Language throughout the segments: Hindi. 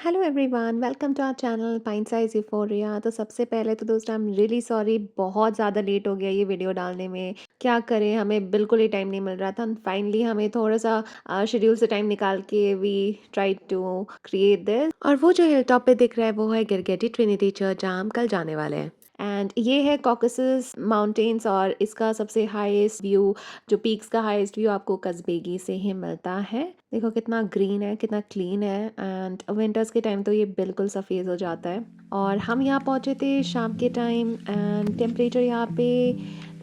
Hello everyone, welcome to our channel pint size euphoria. तो सबसे पहले तो दोस्त, आई एम रियली सॉरी, बहुत ज़्यादा लेट हो गया ये वीडियो डालने में। क्या करें, हमें बिल्कुल ही टाइम नहीं मिल रहा था। फाइनली हमें थोड़ा सा शेड्यूल से टाइम निकाल के we try to create this. और वो जो हिल टॉप पे दिख रहा है वो है गिरगेटी ट्रिनिटी चर्च, जहाँ हम कल जाने वाले हैं। एंड ये है कॉकसस माउंटेन्स, और इसका सबसे हाईएस्ट व्यू, जो पीक्स का हाईएस्ट व्यू आपको कस्बेगी से ही मिलता है। देखो कितना ग्रीन है, कितना क्लीन है। एंड विंटर्स के टाइम तो ये बिल्कुल सफ़ेद हो जाता है। और हम यहाँ पहुँचे थे शाम के टाइम, एंड टेम्परेचर यहाँ पे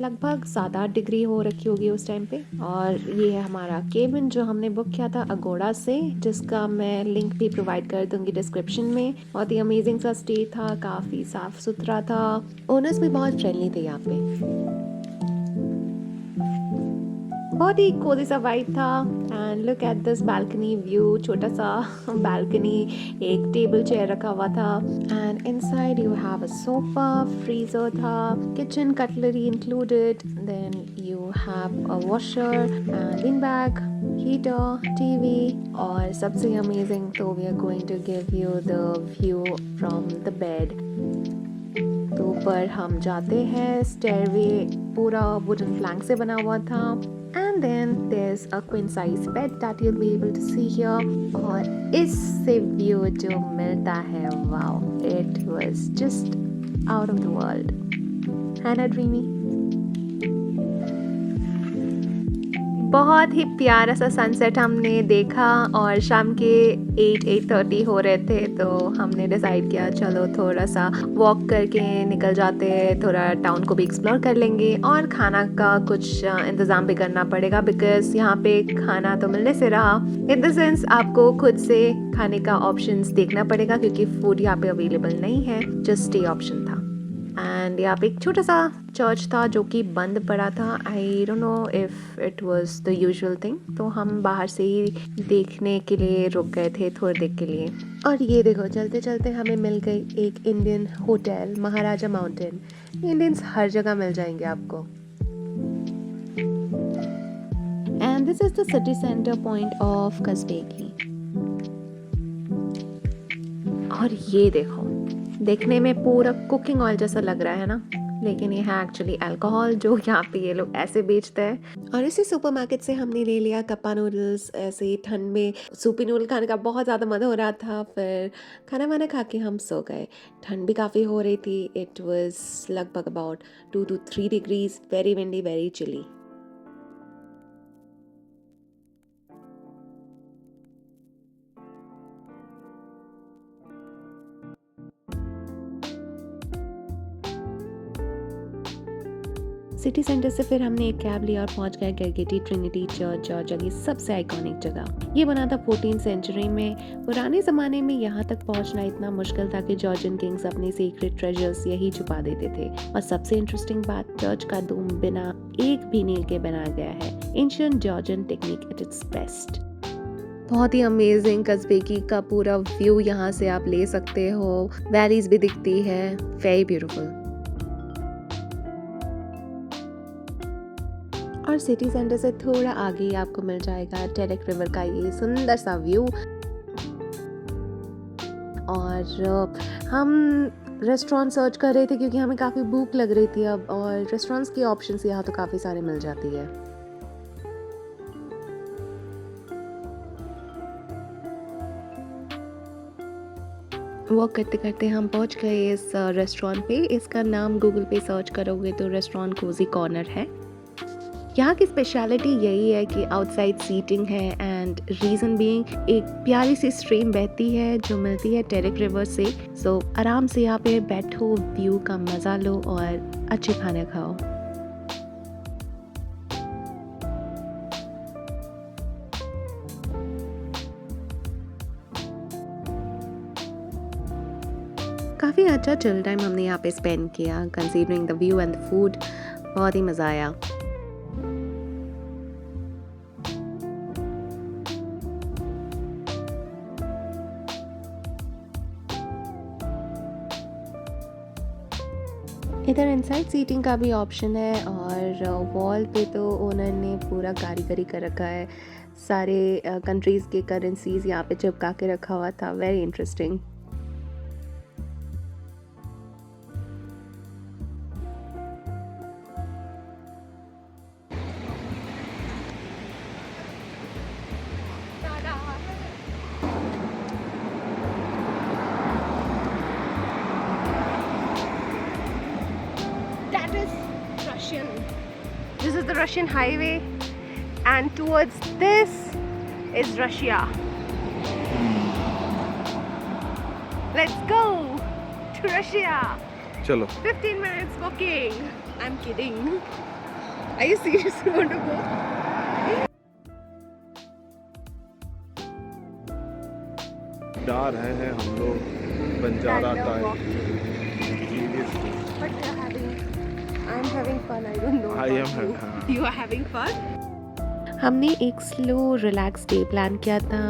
लगभग 7-8 डिग्री हो रखी होगी उस टाइम पे। और ये है हमारा केबिन जो हमने बुक किया था अगोड़ा से, जिसका मैं लिंक भी प्रोवाइड कर दूंगी डिस्क्रिप्शन में। बहुत ही अमेजिंग सा स्टे था, काफ़ी साफ सुथरा था। ओनर्स भी बहुत फ्रेंडली थे यहाँ पे। बहुत ही कोजी सा वाइब था। And look at this balcony view, छोटा सा बालकनी, एक टेबल चेयर रखा हुआ था। And inside you have a sofa, freezer था, kitchen cutlery included. Then you have a washer and bin bag, heater, TV. और सबसे अमेजिंग तो we are going to give you the view from the bed. तो ऊपर हम जाते हैं, स्टेयरवे पूरा वुडन प्लैंक से बना हुआ था। And then there's a queen size bed that you'll be able to see here। और इससे व्यू जो मिलता है, wow, it was just out of the world। है ना ड्रीमी? बहुत ही प्यारा सा सनसेट हमने देखा। और शाम के 8-8:30 हो रहे थे, तो हमने डिसाइड किया चलो थोड़ा सा वॉक करके निकल जाते हैं, थोड़ा टाउन को भी एक्सप्लोर कर लेंगे। और खाना का कुछ इंतज़ाम भी करना पड़ेगा, बिकॉज यहाँ पे खाना तो मिलने से रहा, इन द सेंस आपको खुद से खाने का ऑप्शंस देखना पड़ेगा, क्योंकि फूड यहाँ पे अवेलेबल नहीं है, जस्ट स्टे ऑप्शन था। एंड यहाँ पे एक छोटा सा चर्च था जो कि बंद पड़ा था। I don't know if it was the usual thing, तो हम बाहर से ही देखने के लिए रुक गए थे थोड़ी देर के लिए। और ये देखो, चलते चलते हमें मिल गई एक Indian hotel, Maharaja mountain. Indians हर जगह मिल जाएंगे आपको। And this is the city centre point of Kazbegi. और ये देखो, देखने में पूरा कुकिंग ऑयल जैसा लग रहा है ना, लेकिन ये है एक्चुअली अल्कोहल, जो यहाँ पे ये लोग ऐसे बेचते हैं। और इसी सुपरमार्केट से हमने ले लिया कप्पा नूडल्स। ऐसे ठंड में सूपी नूडल खाने का बहुत ज़्यादा मन हो रहा था। फिर खाना वाना खा के हम सो गए। ठंड भी काफ़ी हो रही थी। इट वाज लगभग about 2 to 3 degrees, very windy, very chilly. City centre से फिर हमने एक कैब लिया और पहुंच गए गिरगिटी ट्रिनिटी चर्च, जॉर्जिया की सबसे आइकॉनिक जगह। ये बना था 14th सेंचुरी में। पुराने ज़माने में यहाँ तक पहुंचना इतना मुश्किल था कि जॉर्जियन किंग्स अपने सीक्रेट ट्रेजर्स यही छुपा देते थे। और सबसे इंटरेस्टिंग बात, चर्च का डोम बिना एक भी नील के बनाया गया है। Ancient Georgian technique at its best. बहुत ही अमेजिंग कस्बेगी का पूरा व्यू यहाँ से आप ले सकते हो। वैलीज भी दिखती है, वेरी ब्यूटीफुल। और सिटी सेंटर से थोड़ा आगे ही आपको मिल जाएगा टेरेक रिवर का ये सुंदर सा व्यू। और हम रेस्टोरेंट सर्च कर रहे थे क्योंकि हमें काफ़ी भूख लग रही थी अब, और रेस्टोरेंट्स की ऑप्शंस यहाँ तो काफ़ी सारे मिल जाती है। वॉक करते करते हम पहुँच गए इस रेस्टोरेंट पे। इसका नाम गूगल पे सर्च करोगे तो रेस्टोरेंट कोजी कॉर्नर है। यहाँ की स्पेशलिटी यही है कि आउटसाइड सीटिंग है, एंड रीज़न बीइंग एक प्यारी सी स्ट्रीम बहती है जो मिलती है टेरेक रिवर से। सो आराम से यहाँ पे बैठो, व्यू का मज़ा लो और अच्छे खाने खाओ। काफ़ी अच्छा चिल टाइम हमने यहाँ पे स्पेंड किया, considering the view and the food. बहुत ही मज़ा आया। इधर इनसाइड सीटिंग का भी ऑप्शन है, और वॉल पे तो ओनर ने पूरा कारीगरी कर रखा है। सारे कंट्रीज़ के करेंसीज़ यहाँ पे चिपका के रखा हुआ था, very interesting. That is Russian. This is the Russian highway, and towards this is Russia. Let's go to Russia. चलो 15 minutes walking. I'm kidding. Are you serious? You want to go? जा रहे हैं हम लोग Banjara time. But I'm having fun. I don't know. I am about you. having- You are having fun? हमने एक स्लो रिलैक्स डे प्लान किया था,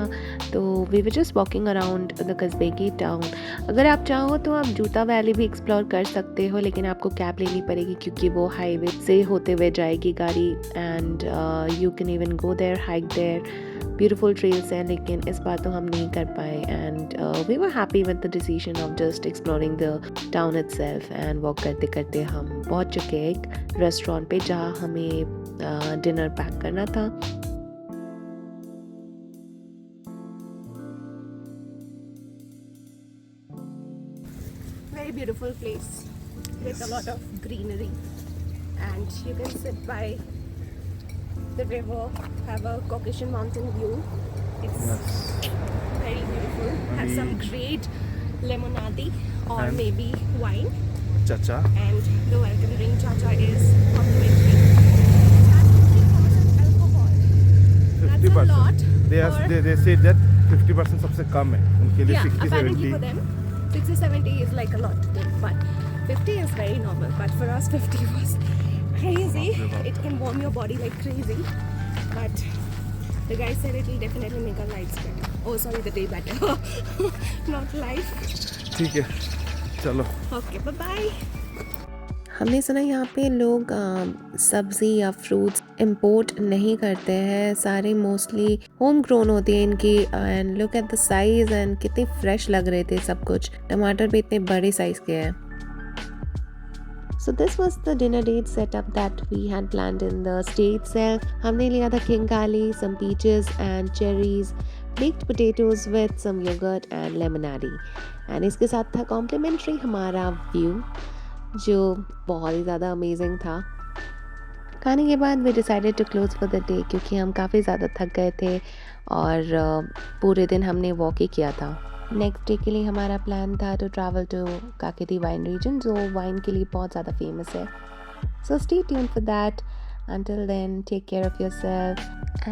तो we were just walking around the Kazbegi town. अगर आप चाहो तो आप जूता वैली भी एक्सप्लोर कर सकते हो, लेकिन आपको कैब लेनी पड़ेगी क्योंकि वो हाईवे से होते हुए जाएगी गाड़ी। And you can even go there, hike there, beautiful trails हैं, लेकिन इस बार तो हम नहीं कर पाए। And we were happy with the decision of just exploring the town itself. And walk करते करते हम पहुंच चुके हैं एक रेस्टोरेंट पे जहाँ हमें डिनर पैक करना था। Very beautiful place with a lot of greenery, and you can sit by the river, have a Caucasian mountain view. It's very beautiful. Have some great lemonade or And- maybe wine, चाचा and the welcome drink chacha is complimentary. It has 50% alcohol. That's a lot. 50%। they say that 50% सबसे कम है उनके लिए। Yeah, 60 apparently 70 for them 60-70 is like a lot to them, but 50 is very normal. But for us 50 was crazy. It can warm your body like crazy, but the guy said it will definitely make our lives better. Oh sorry, the day better. Not life. ठीक है चलो। Okay, bye bye. हमने सुना यहाँ पे लोग सब्ज़ी या फ्रूट्स इंपोर्ट नहीं करते हैं, सारे मोस्टली होम ग्रोन होते हैं इनकी। And look at the size, and कितने फ्रेश लग रहे थे सब कुछ। टमाटर भी इतने बड़े साइज के हैं। So this was the dinner date setup that we had planned in the stay itself. हमने लिया था khinkali, some peaches and cherries, baked potatoes with some yogurt and lemonade. And इसके साथ था complimentary हमारा view, जो बहुत ही ज़्यादा अमेजिंग था। खाने के बाद we decided to close for the day, क्योंकि हम काफ़ी ज़्यादा थक गए थे और पूरे दिन हमने वॉक ही किया था। नेक्स्ट डे के लिए हमारा प्लान था to travel to Kakheti wine region, जो वाइन के लिए बहुत ज़्यादा फेमस है। So stay tuned for that. Until then, take care of yourself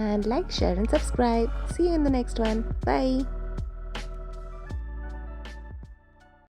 and like, share and subscribe. See you in the next one. Bye.